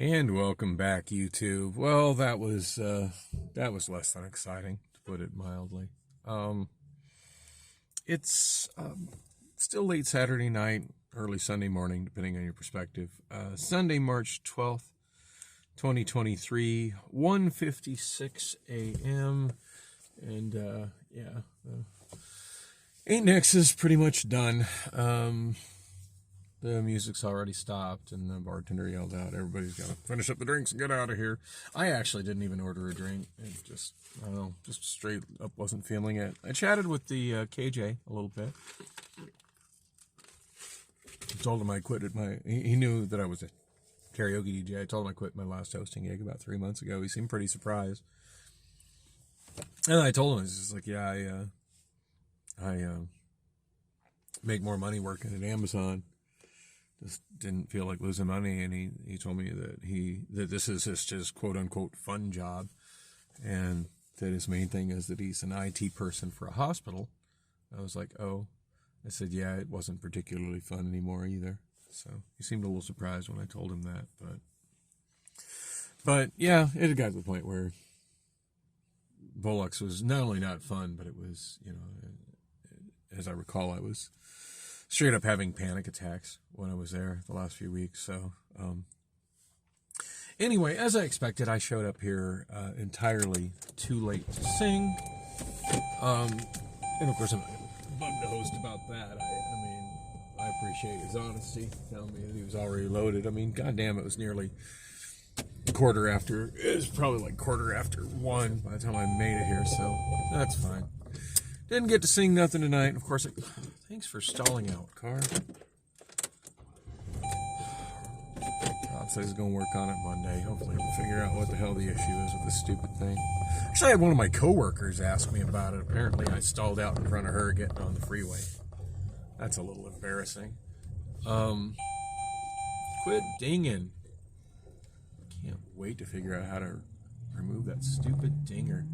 And welcome back, YouTube. Well, that was less than exciting, to put it mildly. It's still late Saturday night, early Sunday morning, depending on your perspective. Sunday, March 12th, 2023, 1:56 a.m. And ANS is pretty much done. The music's already stopped, and the bartender yelled out, "Everybody's got to finish up the drinks and get out of here." I actually didn't even order a drink. It just, I don't know, just straight up wasn't feeling it. I chatted with the KJ a little bit. I told him I quit at he knew that I was a karaoke DJ. I told him I quit my last hosting gig about 3 months ago. He seemed pretty surprised. And I told him, I was just like, yeah, I make more money working at Amazon. Just didn't feel like losing money, and he told me that this is his quote unquote fun job, and that his main thing is that he's an IT person for a hospital. I was like, oh. I said, yeah, it wasn't particularly fun anymore either. So he seemed a little surprised when I told him that, but yeah, it had got to the point where Volux was not only not fun, but it was, as I recall, I was straight up having panic attacks when I was there the last few weeks. So anyway, as I expected, I showed up here entirely too late to sing. And of course, I'm not going to bug the host about that. I appreciate his honesty, telling me that he was already loaded. I mean, goddamn, it was nearly quarter after. It was probably like quarter after 1 by the time I made it here, so that's fine. Didn't get to sing nothing tonight. And of course, thanks for stalling out, car. Rob says he's going to work on it Monday. Hopefully we'll figure out what the hell the issue is with this stupid thing. Actually, I had one of my coworkers ask me about it. Apparently, I stalled out in front of her getting on the freeway. That's a little embarrassing. Quit dinging. Can't wait to figure out how to remove that stupid dinger.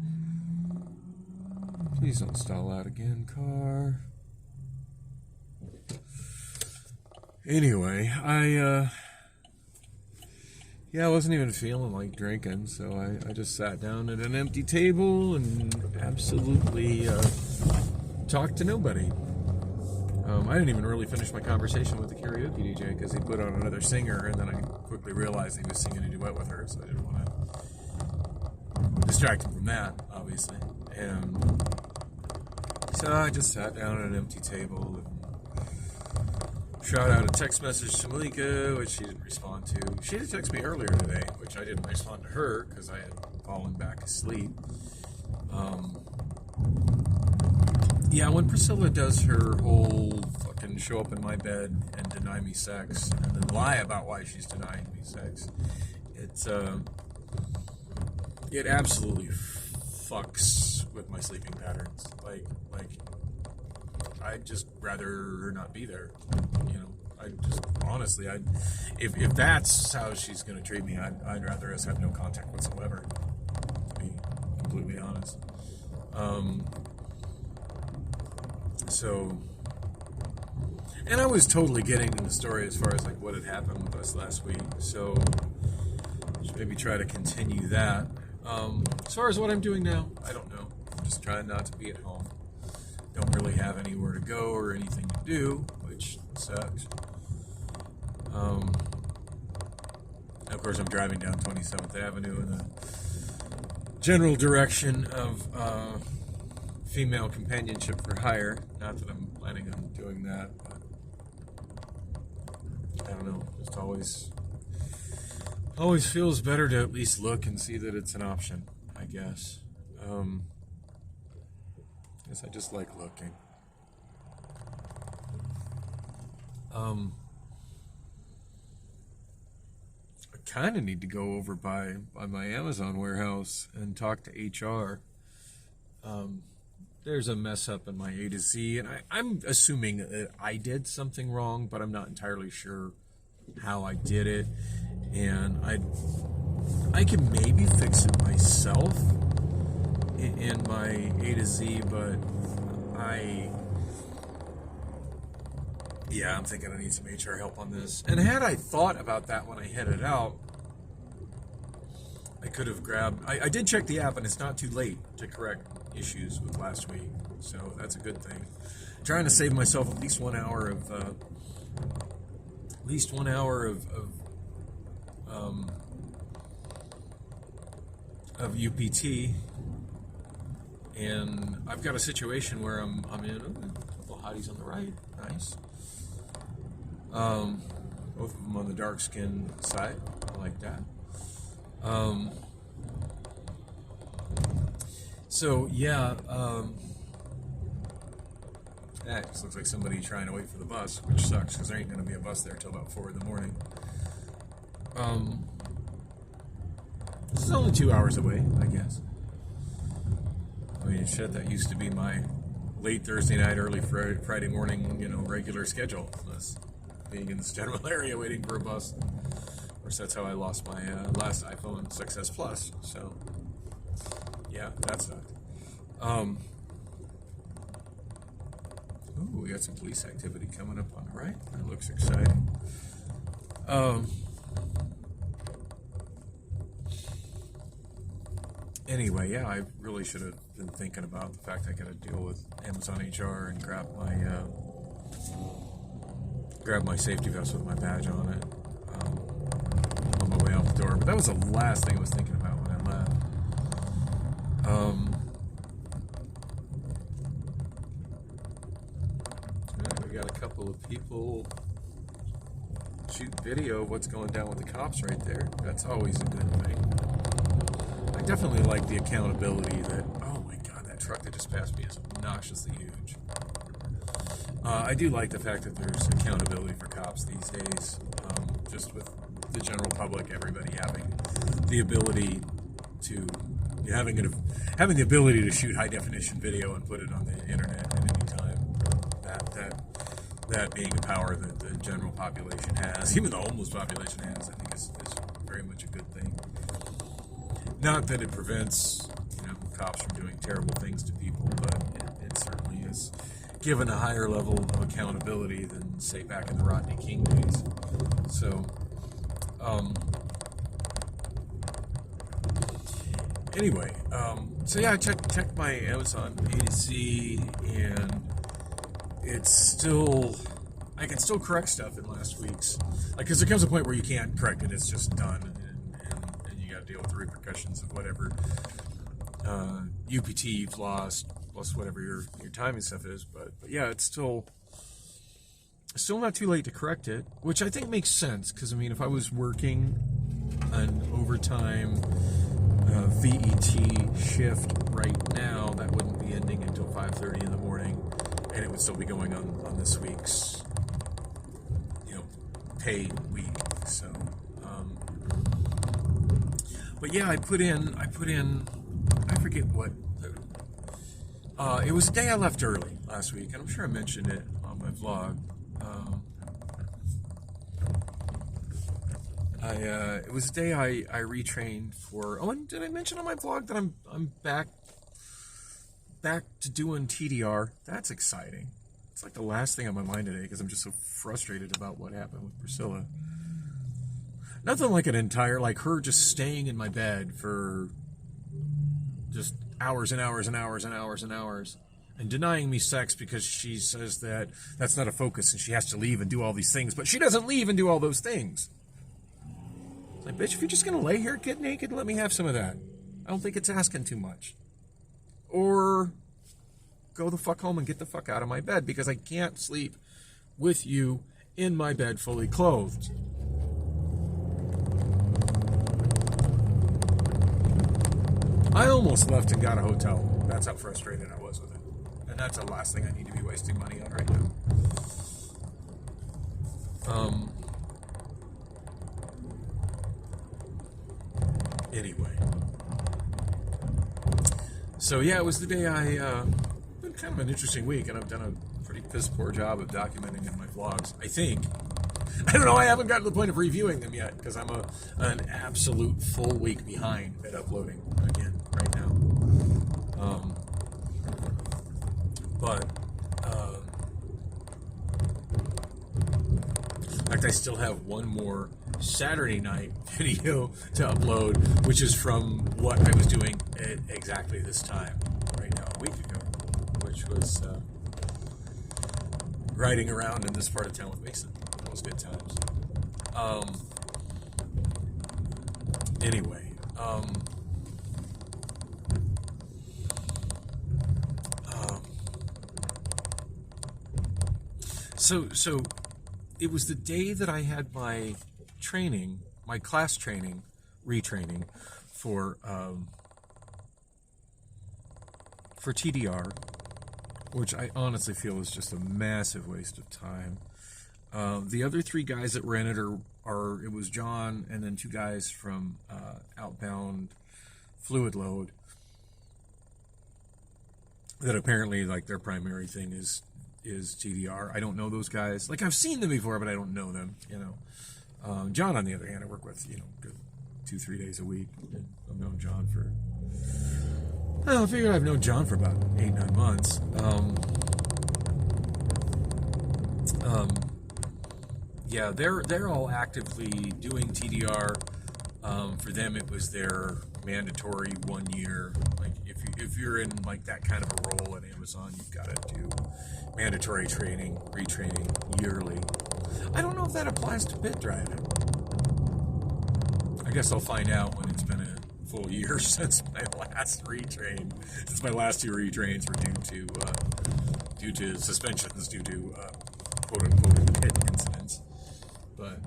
Please don't stall out again, car. Anyway, I wasn't even feeling like drinking, so I just sat down at an empty table and absolutely talked to nobody. I didn't even really finish my conversation with the karaoke DJ because he put on another singer, and then I quickly realized he was singing a duet with her, so I didn't want to distract him from that, obviously. And so I just sat down at an empty table and shot out a text message to Malika, which she didn't respond to. She did text me earlier today, which I didn't respond to her because I had fallen back asleep. Yeah, when Priscilla does her whole fucking show up in my bed and deny me sex, and then lie about why she's denying me sex, it absolutely fucks with my sleeping patterns. Like I'd just rather her not be there. I just honestly, if that's how she's gonna treat me, I'd rather us have no contact whatsoever. To be completely honest. So, and I was totally getting to the story as far as like what had happened with us last week. So, should maybe try to continue that. As far as what I'm doing now, I don't know. I'm just trying not to be at home. Don't really have anywhere to go or anything to do, which sucks. Of course, I'm driving down 27th Avenue in the general direction of female companionship for hire. Not that I'm planning on doing that, but I don't know. Just always feels better to at least look and see that it's an option, I guess. Guess I just like looking. I kind of need to go over by my Amazon warehouse and talk to HR. There's a mess up in my A to Z, and I'm assuming that I did something wrong, but I'm not entirely sure how I did it. And I can maybe fix it myself in my A to Z, but I'm thinking I need some HR help on this. And had I thought about that when I headed out, I could have grabbed. I did check the app, and it's not too late to correct issues with last week, so that's a good thing. Trying to save myself at least 1 hour of UPT, and I've got a situation where I'm in a couple hotties on the right, nice. Both of them on the dark skin side, I like that. So yeah, that just looks like somebody trying to wait for the bus, which sucks because there ain't gonna be a bus there till about 4 in the morning. This is only 2 hours away, I guess. I mean, shit, that used to be my late Thursday night, early Friday morning, regular schedule. Was being in this general area waiting for a bus. Of course, that's how I lost my last iPhone 6S Plus. So, yeah, that sucked. Ooh, we got some police activity coming up on the right. That looks exciting. Anyway, yeah, I really should have been thinking about the fact I got to deal with Amazon HR and grab my safety vest with my badge on it on my way out the door. But that was the last thing I was thinking about when I left. We got a couple of people shoot video of what's going down with the cops right there. That's always a good thing. I definitely like the accountability that, oh my god, that truck that just passed me is obnoxiously huge. I do like the fact that there's accountability for cops these days, just with the general public, everybody having the ability to, having the ability to shoot high definition video and put it on the internet at any time. That being a power that the general population has, even the homeless population has, I think is very much a good thing. Not that it prevents, cops from doing terrible things to people, but it certainly is given a higher level of accountability than, say, back in the Rodney King days. So, anyway, so yeah, I checked my Amazon A to Z, and it's still, I can still correct stuff in last week's, because there comes a point where you can't correct it; it's just done, and you got to deal with the repercussions of whatever UPT you've lost, plus whatever your timing stuff is. But yeah, it's still not too late to correct it, which I think makes sense, because I mean, if I was working an overtime VET shift right now, that wouldn't be ending until 5:30 in the morning, and it would still be going on this week's pay week. So but yeah, I put in I forget what it was the day I left early last week, and I'm sure I mentioned it on my vlog. It was the day I retrained for. Oh, and did I mention on my vlog that I'm back to doing TDR? That's exciting. It's like the last thing on my mind today, because I'm just so frustrated about what happened with Priscilla. Nothing like an entire, like her just staying in my bed for just hours and hours and hours and hours and hours, and denying me sex because she says that that's not a focus and she has to leave and do all these things, but she doesn't leave and do all those things. It's like, bitch, if you're just gonna lay here, get naked, let me have some of that. I don't think it's asking too much. Or go the fuck home and get the fuck out of my bed, because I can't sleep with you in my bed fully clothed. I almost left and got a hotel. That's how frustrated I was with it. And that's the last thing I need to be wasting money on right now. Anyway. So yeah, it was the day been kind of an interesting week, and I've done a pretty piss poor job of documenting in my vlogs, I think. I don't know, I haven't gotten to the point of reviewing them yet, because I'm an absolute full week behind at uploading again right now. fact, I still have one more Saturday night video to upload, which is from what I was doing at exactly this time, right now, a week ago, which was riding around in this part of town with Mason. That was good times. Anyway, so it was the day that I had my training, my class training, retraining for TDR, which I honestly feel is just a massive waste of time. The other three guys that were in it are it was John and then two guys from Outbound Fluid Load that apparently, like, their primary thing is TDR. I don't know those guys. Like, I've seen them before, but I don't know them, you know. John, on the other hand, I work with, you know, good 2-3 days a week. I've known John for, I figured I've known John for about 8-9 months. Yeah, they're all actively doing TDR. For them, it was their mandatory 1 year. Like, if you're in like that kind of a role at Amazon, you've got to do mandatory training, retraining yearly. I don't know if that applies to pit driving. I guess I'll find out when it's been a full year since my last retrain. Since my last two retrains were due to suspensions, due to quote unquote pit incidents. But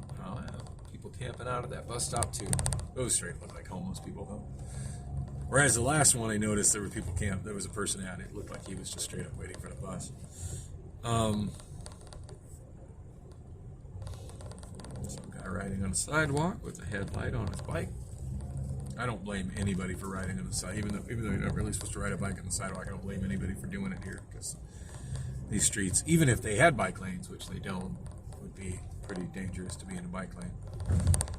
people camping out at that bus stop too. Those straight look like homeless people though. Whereas the last one, I noticed there were people camped. There was a person at it. It looked like he was just straight up waiting for the bus. Some guy riding on a sidewalk with a headlight on his bike. I don't blame anybody for riding on the side, even though you're not really supposed to ride a bike on the sidewalk. I don't blame anybody for doing it here, because these streets, even if they had bike lanes, which they don't, would be pretty dangerous to be in a bike lane.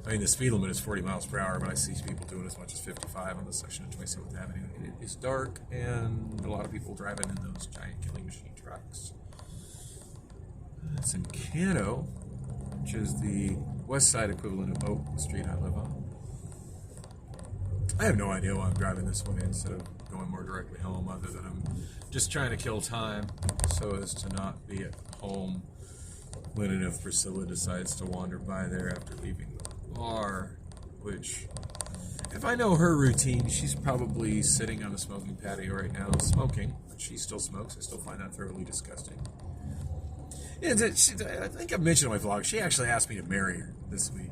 I mean, the speed limit is 40 miles per hour, but I see people doing as much as 55 on this section of 27th Avenue. It is dark, and a lot of people driving in those giant killing machine trucks. It's in Canto, which is the west side equivalent of Oak, the street I live on. I have no idea why I'm driving this way instead of going more directly home, other than I'm just trying to kill time so as to not be at home when and if Priscilla decides to wander by there after leaving the bar, which, if I know her routine, she's probably sitting on a smoking patio right now smoking, but she still smokes. I still find that thoroughly disgusting. Yeah, I think I've mentioned in my vlog, she actually asked me to marry her this week.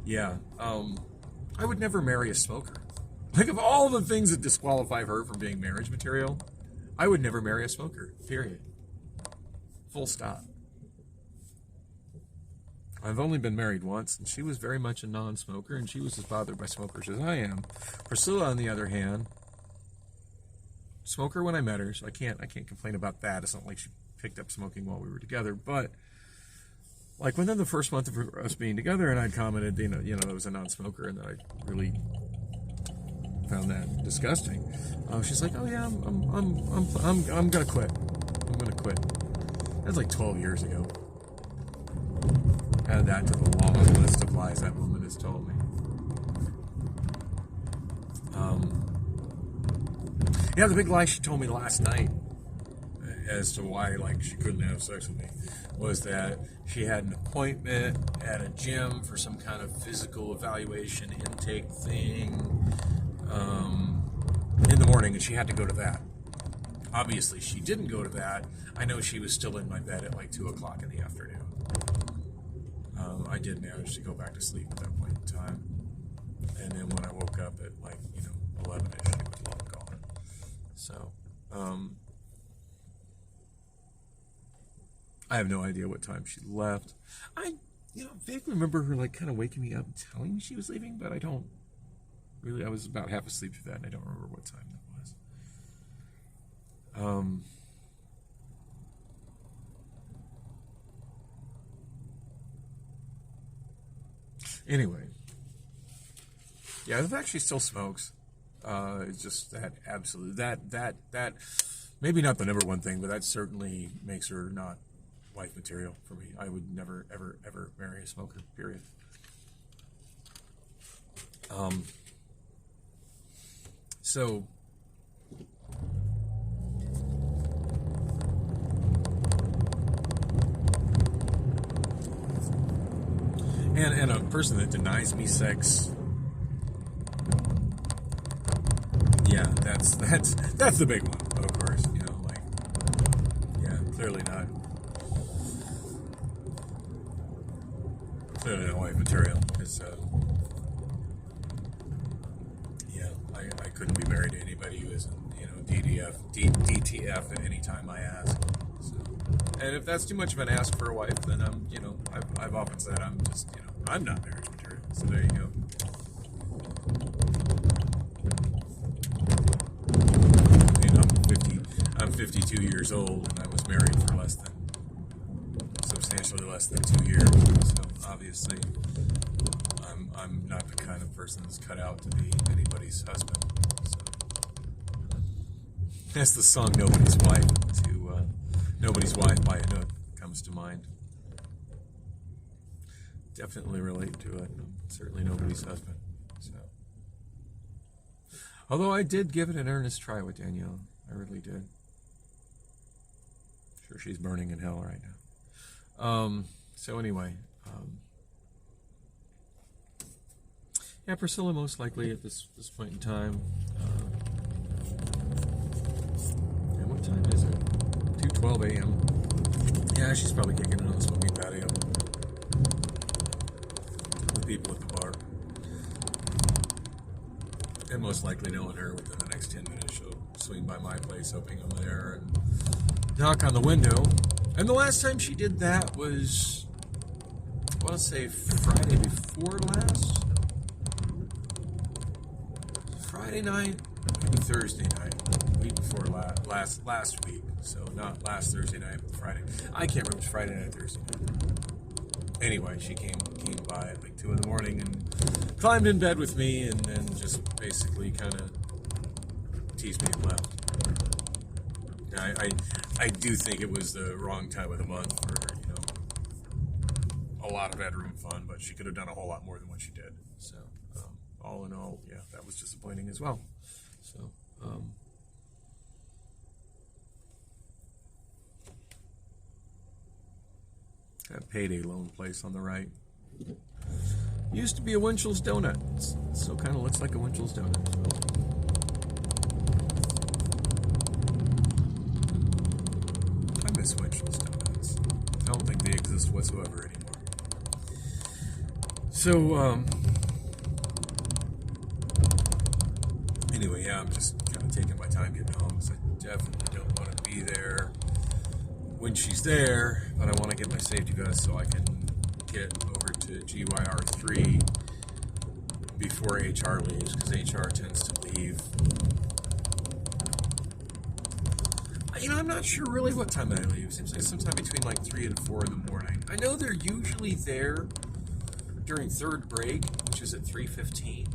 Yeah, I would never marry a smoker. Like, of all the things that disqualify her from being marriage material, I would never marry a smoker, period. Full stop. I've only been married once, and she was very much a non-smoker, and she was as bothered by smokers as I am. Priscilla, on the other hand, smoker when I met her, so I can't complain about that. It's not like she picked up smoking while we were together, but like within the first month of us being together, and I'd commented, you know, that was a non-smoker, and that I really found that disgusting. She's like, "Oh yeah, I'm gonna quit. I'm gonna quit." That's like 12 years ago. Add that to the long list of lies that woman has told me. Yeah, the big lie she told me last night as to why, like, she couldn't have sex with me was that she had an appointment at a gym for some kind of physical evaluation intake thing in the morning, and she had to go to that. Obviously, she didn't go to that. I know she was still in my bed at like 2 o'clock in the afternoon. I did manage to go back to sleep at that point in time. And then when I woke up at like, 11-ish, she was long gone. So, I have no idea what time she left. I, vaguely remember her like kind of waking me up and telling me she was leaving, but I don't really, I was about half asleep through that, and I don't remember what time that was. Anyway, yeah, the fact she still smokes is just that absolute, that maybe not the number one thing, but that certainly makes her not wife material for me. I would never, ever, ever marry a smoker, period. So, and a person that denies me sex, yeah, that's the big one, of course. You know, like, yeah, clearly not wife material. Because, yeah, I couldn't be married to anybody who isn't, you know, DTF at any time I ask. So, and if that's too much of an ask for a wife, then I'm, you know, I've often said I'm just, you know, I'm not marriage material. So there you go. I'm 52 years old, and I was married for substantially less than 2 years. So obviously, I'm not the kind of person that's cut out to be anybody's husband. So that's the song "Nobody's Wife" "Nobody's Wife" by Anouk comes to mind. Definitely relate to it. I'm certainly nobody's husband. So, although I did give it an earnest try with Danielle, I really did. Sure, she's burning in hell right now. So anyway, yeah, Priscilla most likely at this point in time. And what time is it? 2:12 a.m. Yeah, she's probably kicking it on the smoking patio with people at the bar. And most likely knowing her within the next 10 minutes, she'll swing by my place hoping I'm there and knock on the window. And the last time she did that was, I want to say Friday before last? Friday night, maybe Thursday night, week before last week. So not last Thursday night, but Friday. I can't remember, it was Friday night or Thursday night. Anyway, she came by at like 2 in the morning and climbed in bed with me and then just basically kind of teased me and left. I do think it was the wrong time of the month for, you know, a lot of bedroom fun, but she could have done a whole lot more than what she did. So, all in all, yeah, that was disappointing as well. So, that Payday Loan place on the right used to be a Winchell's Donut. It still kind of looks like a Winchell's Donut. I miss Winchell's Donuts. I don't think they exist whatsoever anymore. So, anyway, yeah, I'm just kind of taking my time getting home because I definitely don't want to be there when she's there, but I want to get my safety vest so I can get over to GYR3 before HR leaves, because HR tends to leave. You know, I'm not sure really what time they leave. It seems like sometime between like 3 and 4 in the morning. I know they're usually there during third break, which is at 3:15.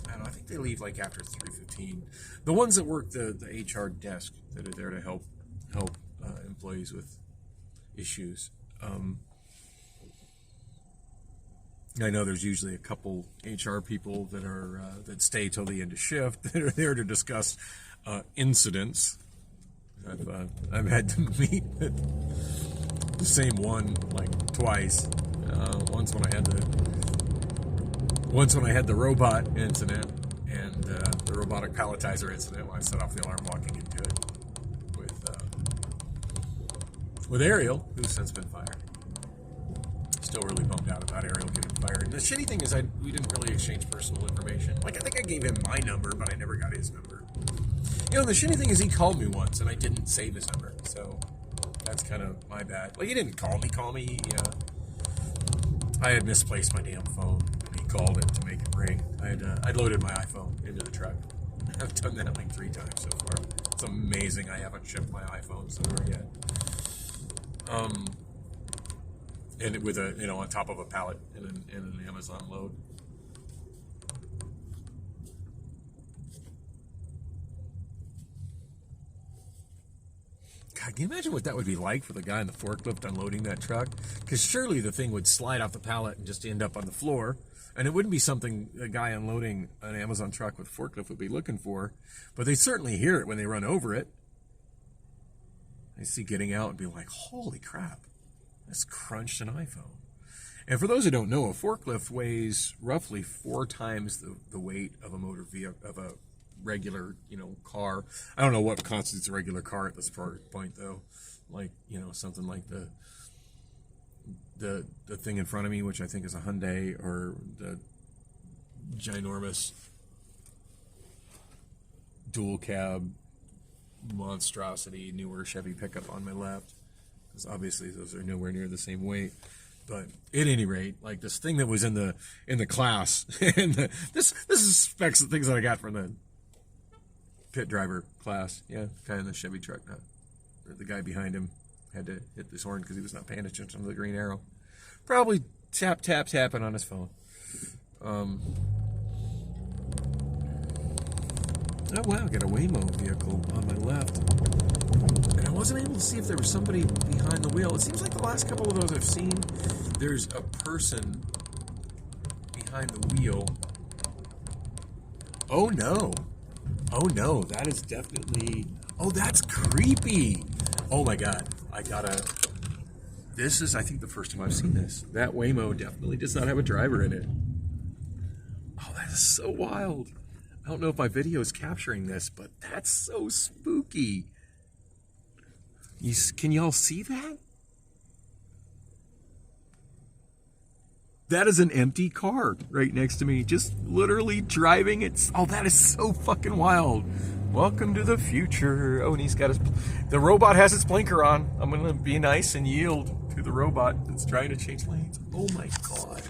I don't know, I think they leave like after 3:15. The ones that work the HR desk that are there to help employees with issues. I know there's usually a couple HR people that are that stay till the end of shift that are there to discuss incidents. I've had to meet the same one like twice. Once when I had the robot incident and the robotic palletizer incident when I set off the alarm walking into it with Ariel, who's since been fired. Still really bummed out about Ariel getting fired. And the shitty thing is we didn't really exchange personal information. Like, I think I gave him my number, but I never got his number. You know, the shitty thing is he called me once, and I didn't save his number. So that's kind of my bad. Well, he didn't call me. I had misplaced my damn phone, and he called it to make it ring. I'd loaded my iPhone into the truck. I've done that like 3 times so far. It's amazing I haven't shipped my iPhone somewhere yet. And with on top of a pallet in an Amazon load. God, can you imagine what that would be like for the guy in the forklift unloading that truck? Because surely the thing would slide off the pallet and just end up on the floor. And it wouldn't be something a guy unloading an Amazon truck with a forklift would be looking for. But they certainly hear it when they run over it. They see getting out and be like, holy crap, that's crunched an iPhone. And for those who don't know, a forklift weighs roughly 4 times the weight of a motor vehicle, of a regular, car. I don't know what constitutes a regular car at this point, though. Like, something like the thing in front of me, which I think is a Hyundai, or the ginormous dual cab monstrosity newer Chevy pickup on my left, because obviously those are nowhere near the same weight. But at any rate, like this thing that was in the class, and this is specs of things that I got from the pit driver class. Yeah, guy in the Chevy truck. The guy behind him had to hit this horn because he was not paying attention to the green arrow. Probably tapping on his phone. Oh wow, I got a Waymo vehicle on my left. And I wasn't able to see if there was somebody behind the wheel. It seems like the last couple of those I've seen, there's a person behind the wheel. Oh no, that is definitely, that's creepy. Oh my God, this is, I think, the first time I've seen this. That Waymo definitely does not have a driver in it. Oh, that is so wild. I don't know if my video is capturing this, but that's so spooky. Can y'all see that? That is an empty car right next to me, just literally driving it. Oh, that is so fucking wild. Welcome to the future. Oh, and he's got the robot has its blinker on. I'm gonna be nice and yield to the robot that's trying to change lanes. Oh my God.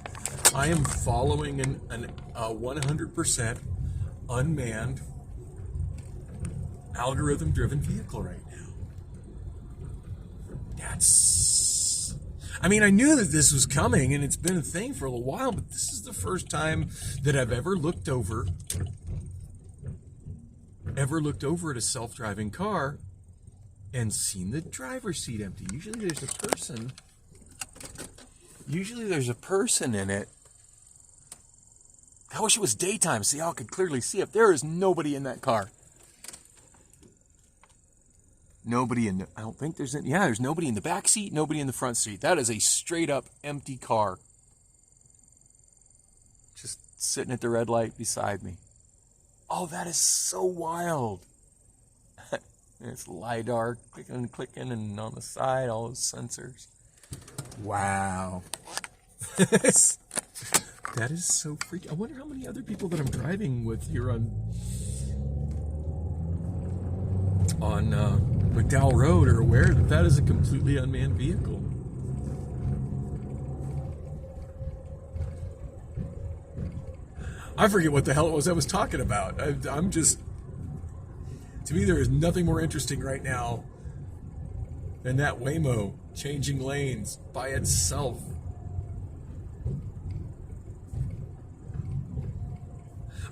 I am following a 100% unmanned algorithm-driven vehicle right now. I mean, I knew that this was coming, and it's been a thing for a little while, but this is the first time that I've ever looked over at a self-driving car and seen the driver's seat empty. Usually there's a person in it. I wish it was daytime so y'all could clearly see it. There is nobody in that car. I don't think there's there's nobody in the back seat, nobody in the front seat. That is a straight up empty car. Just sitting at the red light beside me. Oh, that is so wild. It's LiDAR clicking, and on the side, all those sensors. Wow. That is so freaky. I wonder how many other people that I'm driving with here on McDowell Road are aware that is a completely unmanned vehicle. I forget what the hell it was I was talking about. I'm just, to me, there is nothing more interesting right now than that Waymo changing lanes by itself.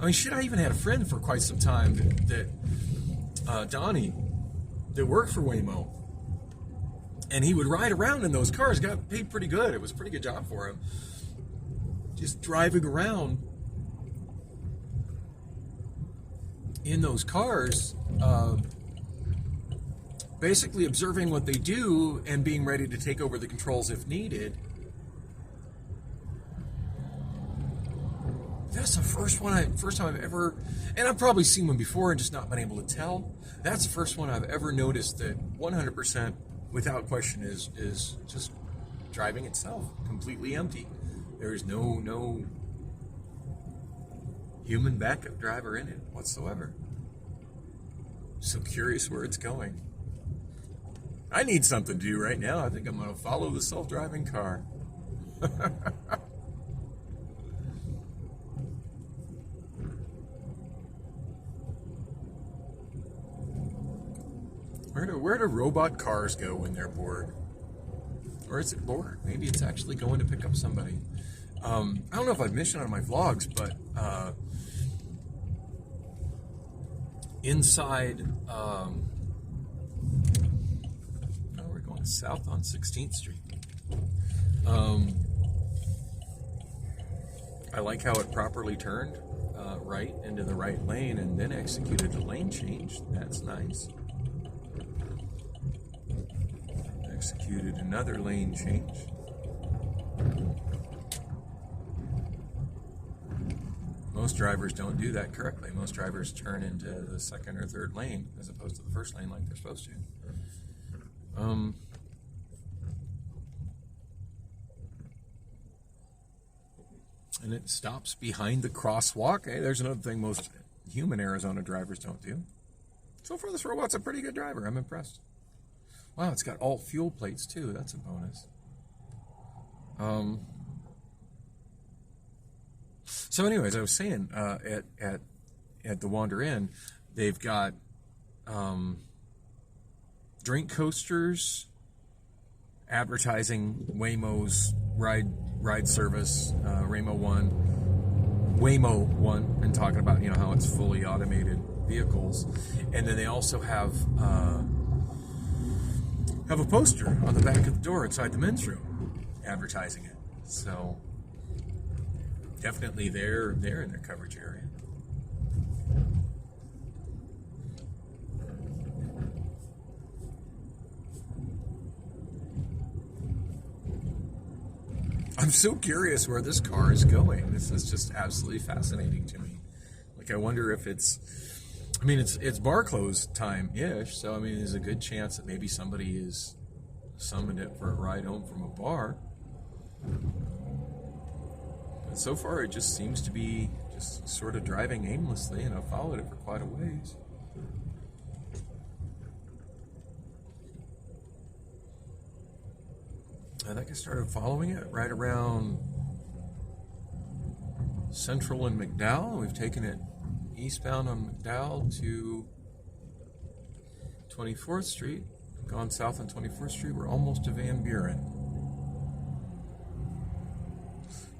I mean, shit, I even had a friend for quite some time that Donnie, that worked for Waymo. And he would ride around in those cars, got paid pretty good. It was a pretty good job for him. Just driving around in those cars, basically observing what they do and being ready to take over the controls if needed. That's the first time I've ever, and I've probably seen one before and just not been able to tell. That's the first one I've ever noticed that 100%, without question, is just driving itself, completely empty. There is no human backup driver in it whatsoever. So curious where it's going. I need something to do right now. I think I'm going to follow the self-driving car. Where do robot cars go when they're bored? Or is it bored? Maybe it's actually going to pick up somebody. I don't know if I've mentioned on my vlogs, but inside going south on 16th Street. I like how it properly turned right into the right lane and then executed the lane change. That's nice. Executed another lane change. Most drivers don't do that correctly. Most drivers turn into the second or third lane as opposed to the first lane like they're supposed to. And it stops behind the crosswalk. Hey, there's another thing most human Arizona drivers don't do. So far, this robot's a pretty good driver. I'm impressed. Wow, it's got alt fuel plates too. That's a bonus. So, anyways, I was saying at the Wander Inn, they've got drink coasters, advertising Waymo's ride service, Waymo One, and talking about how it's fully automated vehicles, and then they also have a poster on the back of the door inside the men's room advertising it. So definitely they're in their coverage area. I'm so curious where this car is going. This is just absolutely fascinating to me. Like, I wonder if it's bar close time-ish, so there's a good chance that maybe somebody is summoned it for a ride home from a bar. But so far it just seems to be just sort of driving aimlessly, and I've followed it for quite a ways. I think I started following it right around Central and McDowell. We've taken it eastbound on McDowell to 24th Street, gone south on 24th Street. We're almost to Van Buren.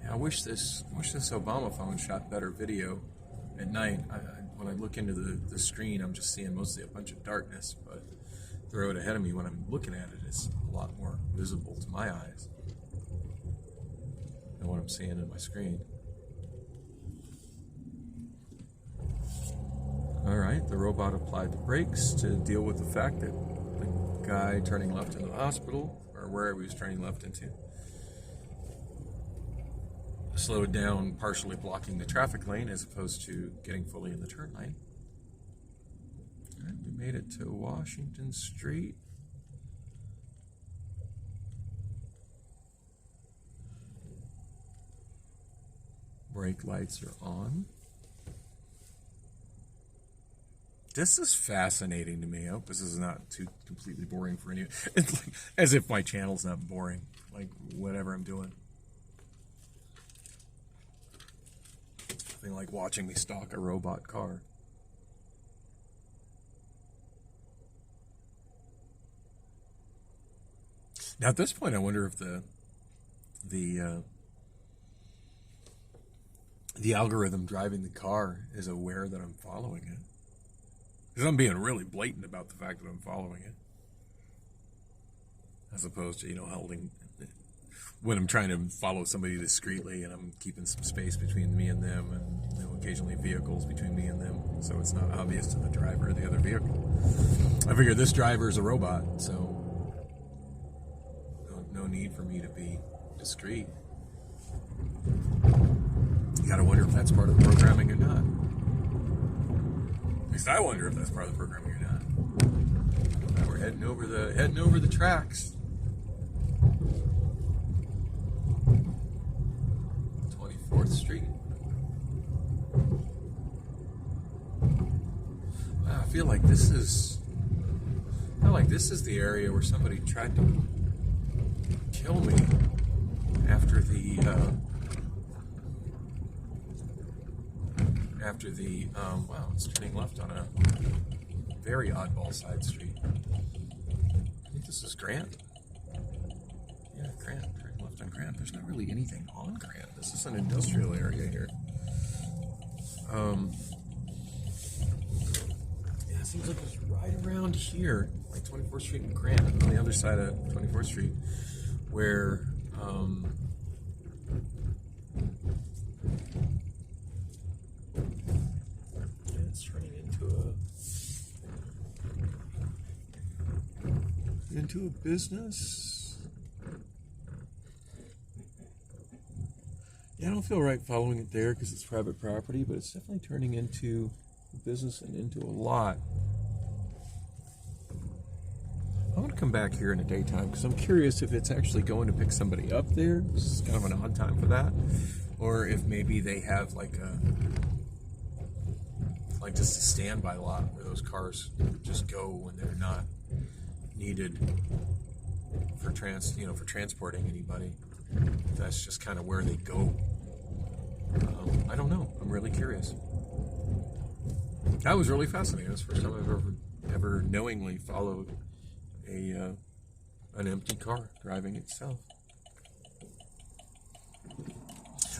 Yeah, I wish this Obamaphone shot better video at night. When I look into the screen, I'm just seeing mostly a bunch of darkness, but the road ahead of me, when I'm looking at it, is a lot more visible to my eyes than what I'm seeing in my screen. Alright, the robot applied the brakes to deal with the fact that the guy turning left into the hospital, or wherever he was turning left into, slowed down, partially blocking the traffic lane as opposed to getting fully in the turn lane. Alright, we made it to Washington Street. Brake lights are on. This is fascinating to me. I hope this is not too completely boring for anyone. It's like, as if my channel's not boring, like whatever I'm doing. Nothing like watching me stalk a robot car. Now at this point, I wonder if the algorithm driving the car is aware that I'm following it. Because I'm being really blatant about the fact that I'm following it. As opposed to, holding, when I'm trying to follow somebody discreetly and I'm keeping some space between me and them, and occasionally vehicles between me and them, so it's not obvious to the driver of the other vehicle. I figure this driver is a robot, so no need for me to be discreet. You gotta wonder if that's part of the programming or not. At least I wonder if that's part of the programming or not. Now we're heading over the tracks. 24th Street. Wow, I feel like this is the area where somebody tried to kill me after the wow, it's turning left on a very oddball side street. I think this is Grant. Yeah, Grant, turning left on Grant. There's not really anything on Grant. This is an industrial area here. Yes, seems like it's right around here, like 24th Street and Grant, on the other side of 24th Street, where it's turning into a business. Yeah, I don't feel right following it there because it's private property, but it's definitely turning into a business and into a lot. I'm going to come back here in the daytime because I'm curious if it's actually going to pick somebody up there. This is kind of an odd time for that. Or if maybe they have like just a standby lot where those cars just go when they're not needed for transporting anybody. That's just kind of where they go. I don't know. I'm really curious. That was really fascinating. That's the first time I've ever knowingly followed an empty car driving itself.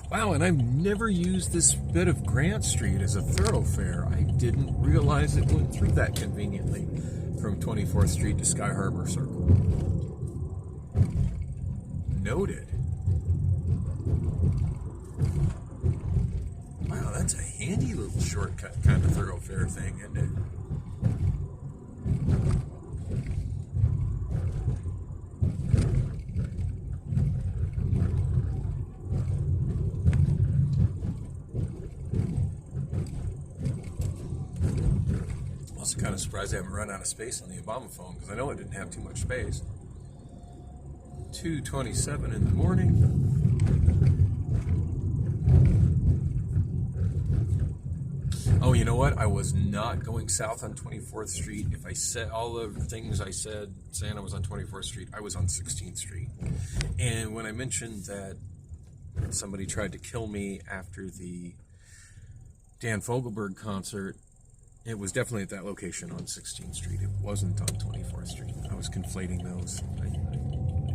Wow, and I've never used this bit of Grant Street as a thoroughfare. I didn't realize it went through that conveniently from 24th Street to Sky Harbor Circle. Noted. Wow, that's a handy little shortcut kind of thoroughfare thing, isn't it? Also kind of surprised I haven't run out of space on the Obamaphone because I know it didn't have too much space. 2:27 in the morning. Oh, you know what? I was not going south on 24th Street. If I said all the things I said, saying I was on 24th Street, I was on 16th Street. And when I mentioned that somebody tried to kill me after the Dan Fogelberg concert, it was definitely at that location on 16th Street. It wasn't on 24th Street. I was conflating those. I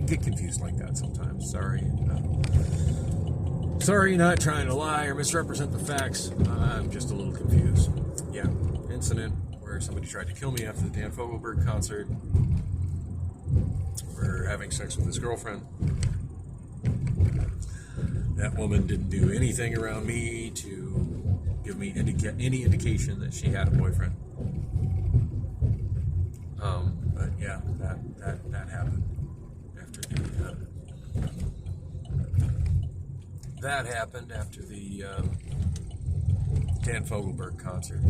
get confused like that sometimes. Sorry. Sorry, not trying to lie or misrepresent the facts. I'm just a little confused. Yeah, incident where somebody tried to kill me after the Dan Fogelberg concert for having sex with his girlfriend. That woman didn't do anything around me to give me any indication that she had a boyfriend. But yeah, that happened after the Dan Fogelberg concert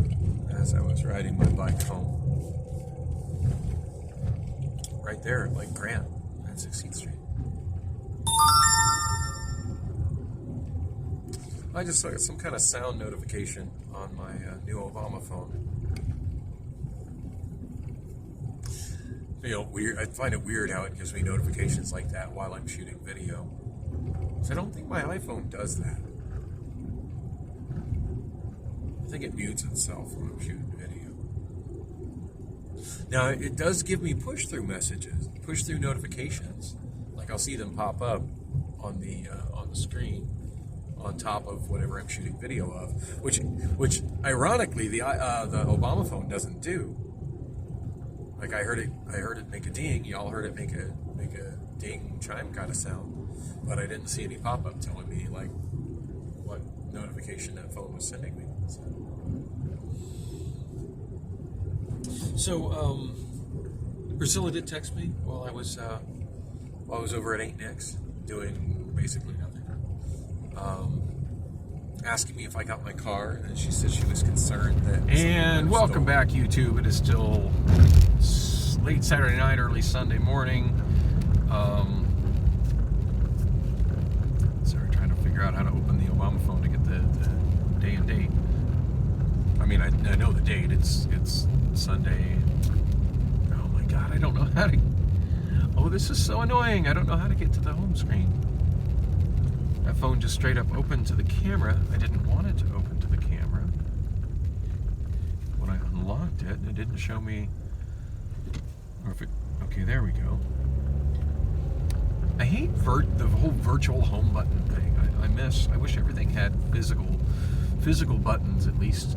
as I was riding my bike home. Right there at Lake Grant at 16th Street. I just got some kind of sound notification on my new Obamaphone. Weird. I find it weird how it gives me notifications like that while I'm shooting video. So I don't think my iPhone does that. I think it mutes itself when I'm shooting video. Now, it does give me push-through messages, push-through notifications. Like I'll see them pop up on the screen on top of whatever I'm shooting video of, which ironically the Obamaphone doesn't do. Like I heard it make a ding. Y'all heard it make a ding chime kind of sound, but I didn't see any pop-up telling me like what notification that phone was sending me. So Priscilla did text me while I was over at Ain't Nick's doing basically nothing. Asking me if I got my car, and she said she was concerned that. And welcome back, YouTube. It is still late Saturday night, early Sunday morning. Sorry, trying to figure out how to open the Obamaphone to get the day and date. I mean, I know the date. It's Sunday. Oh my God, I don't know how to. Oh, this is so annoying. I don't know how to get to the home screen. That phone just straight up opened to the camera. I didn't want it to open to the camera. When I unlocked it, it didn't show me. Or if it. Okay, there we go. I hate the whole virtual home button thing. I wish everything had physical buttons at least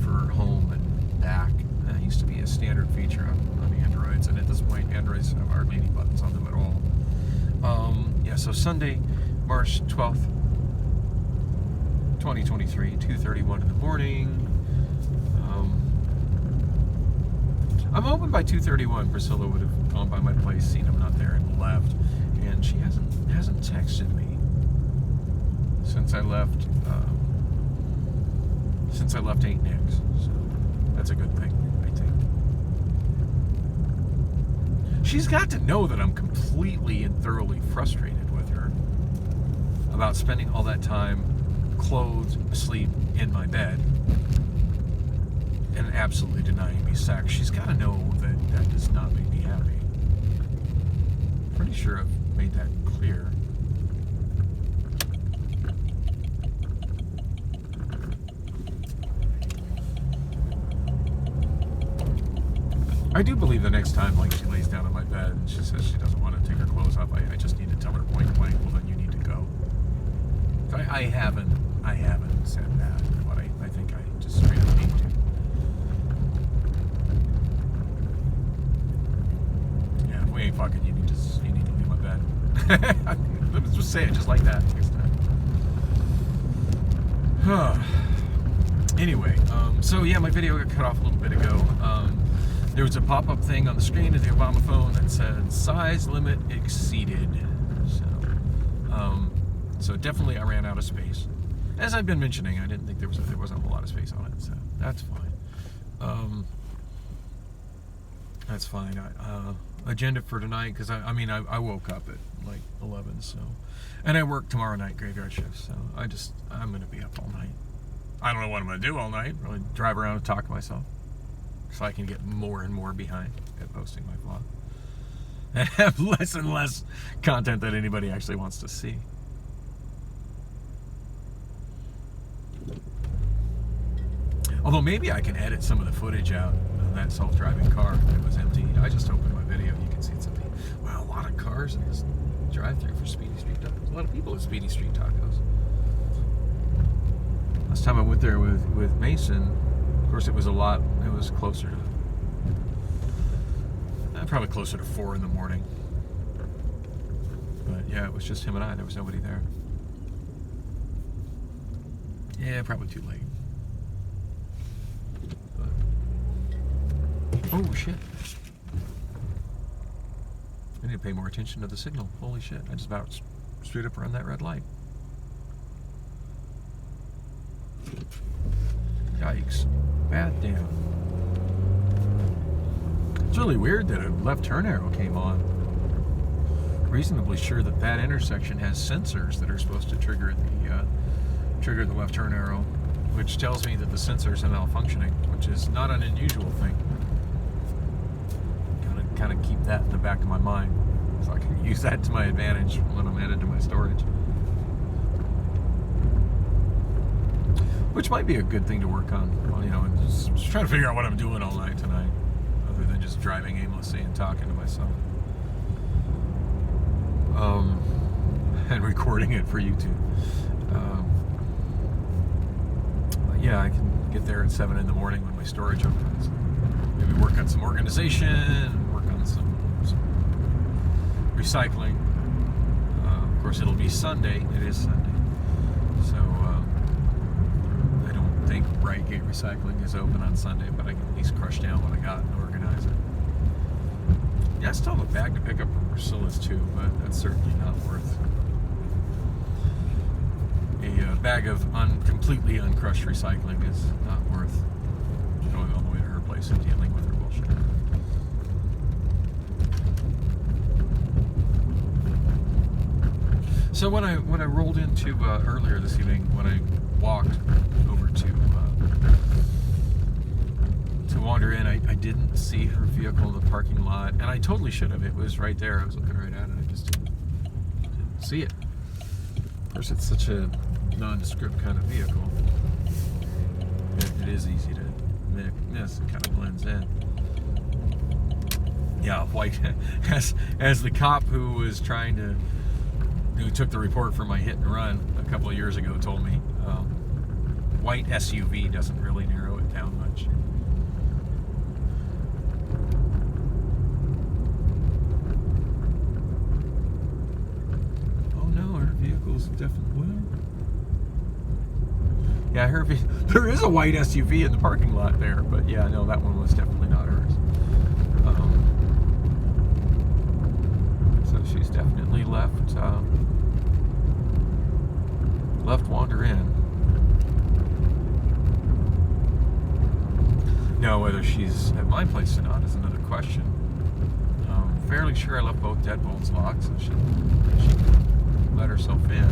for home and back. That used to be a standard feature on Androids, and at this point, Androids have hardly any buttons on them at all. Yeah, so Sunday, March 12th, 2023, 2:31 in the morning. I'm hoping by 2:31 Priscilla would have gone by my place, seen him not there, and left. And she hasn't texted me since I left. Since I left Aunt Nick's, so that's a good thing, I think. She's got to know that I'm completely and thoroughly frustrated with her about spending all that time clothed, asleep in my bed, and absolutely denying me sex. She's got to know that that does not make me happy. Pretty sure I've made that clear. I do believe the next time, like, she lays down on my bed and she says she doesn't want to take her clothes off, I just need to tell her point blank, well, then you need to go. I haven't said that, but I think I just straight up need to. Yeah, if we ain't fucking, you need to leave my bed. Let's just say it just like that next time. Anyway, so yeah, my video got cut off a little bit ago. There was a pop-up thing on the screen of the Obamaphone that said size limit exceeded. So definitely I ran out of space. As I've been mentioning, I didn't think there wasn't a whole lot of space on it, so that's fine. That's fine. Agenda for tonight, because I woke up at like 11, so, and I work tomorrow night graveyard shift, so I'm gonna be up all night. I don't know what I'm gonna do all night. Really drive around and talk to myself, so I can get more and more behind at posting my vlog and have less and less content that anybody actually wants to see. Although maybe I can edit some of the footage out of that self-driving car that was empty. I just opened my video, you can see it's empty. Wow, a lot of cars in this drive-thru for Speedy Street Tacos. A lot of people at Speedy Street Tacos. Last time I went there with Mason, of course it was closer to, probably closer to 4 in the morning. But yeah, it was just him and I, there was nobody there. Yeah, probably too late. Oh shit. I need to pay more attention to the signal. Holy shit, I just about straight up run that red light. Yikes. Bad damn. It's really weird that a left turn arrow came on. Reasonably sure that intersection has sensors that are supposed to trigger the left turn arrow, which tells me that the sensors are malfunctioning, which is not an unusual thing. Kind of keep that in the back of my mind, so I can use that to my advantage when I'm headed to my storage. Which might be a good thing to work on, and just trying to figure out what I'm doing all night tonight, other than just driving aimlessly and talking to myself. And recording it for YouTube. But yeah, I can get there at 7 in the morning when my storage opens. Maybe work on some organization, work on some recycling. Of course, it'll be Sunday. It is Sunday. So, I don't think Brightgate Recycling is open on Sunday, but I can at least crush down what I got and organize it. Yeah, I still have a bag to pick up from Priscilla's too, but that's certainly not worth a bag of completely uncrushed recycling is not worth going all the way to her place and dealing with her bullshit. So when I rolled into earlier this evening, when I walked over to wander in, I didn't see her vehicle in the parking lot, and I totally should have. It was right there. I was looking right at it. I just didn't see it. Of course, it's such a nondescript kind of vehicle. It is easy to miss. It kind of blends in. Yeah, white. As the cop who took the report for my hit and run a couple of years ago told me, white SUV doesn't really narrow it down much. was definitely, well, yeah, there is a white SUV in the parking lot there, but yeah, no, that one was definitely not hers. So she's definitely left wander in. Now, whether she's at my place or not is another question. Fairly sure I left both deadbolts locked, so she let herself in.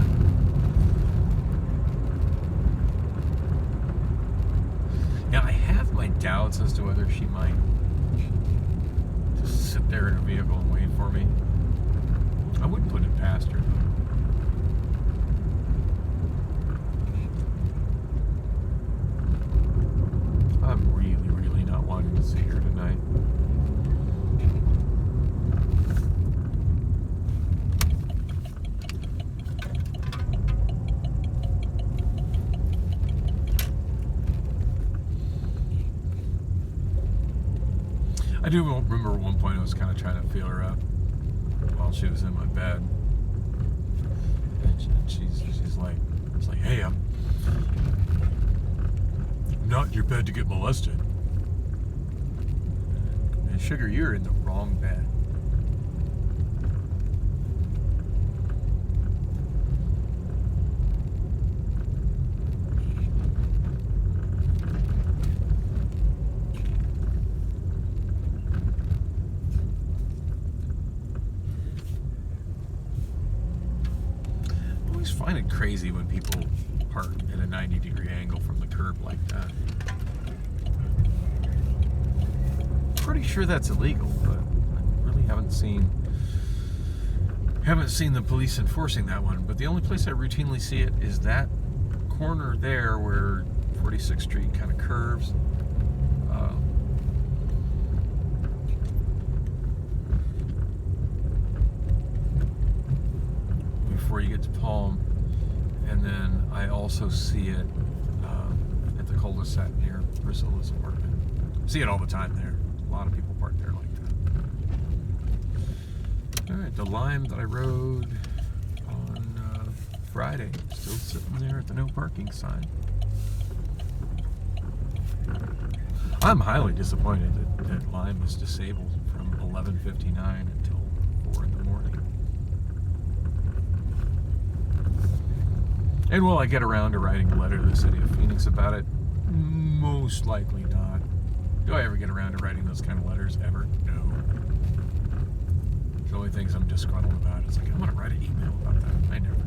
Now, I have my doubts as to whether she might just sit there in her vehicle and wait for me. I wouldn't put it past her, though. I'm really not wanting to see her tonight. I do remember at one point I was kind of trying to feel her out while she was in my bed. And she's like, it's like, hey, I'm not in your bed to get molested. And sugar, you're in the wrong bed. I always find it crazy when people park at a 90-degree angle from the curb like that. Pretty sure that's illegal, but I really haven't seen the police enforcing that one. But the only place I routinely see it is that corner there where 46th Street kind of curves. Before you get to Palm, and then I also see it at the cul-de-sac near Priscilla's apartment. See it all the time there. A lot of people park there like that. All right, the Lime that I rode on Friday, still sitting there at the no parking sign. I'm highly disappointed that Lime was disabled from 11:59 until 4 in the morning. And will I get around to writing a letter to the city of Phoenix about it? Most likely not. Do I ever get around to writing those kind of letters ever? No. The only things I'm disgruntled about is like, I'm going to write an email about that. I never do.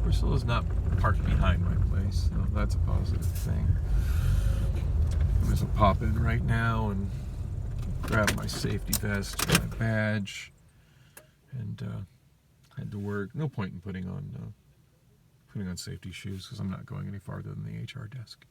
Priscilla's not parked behind my place, so that's a positive thing. I'm just gonna pop in right now and grab my safety vest, my badge, and head to work. No point in putting on safety shoes because I'm not going any farther than the HR desk.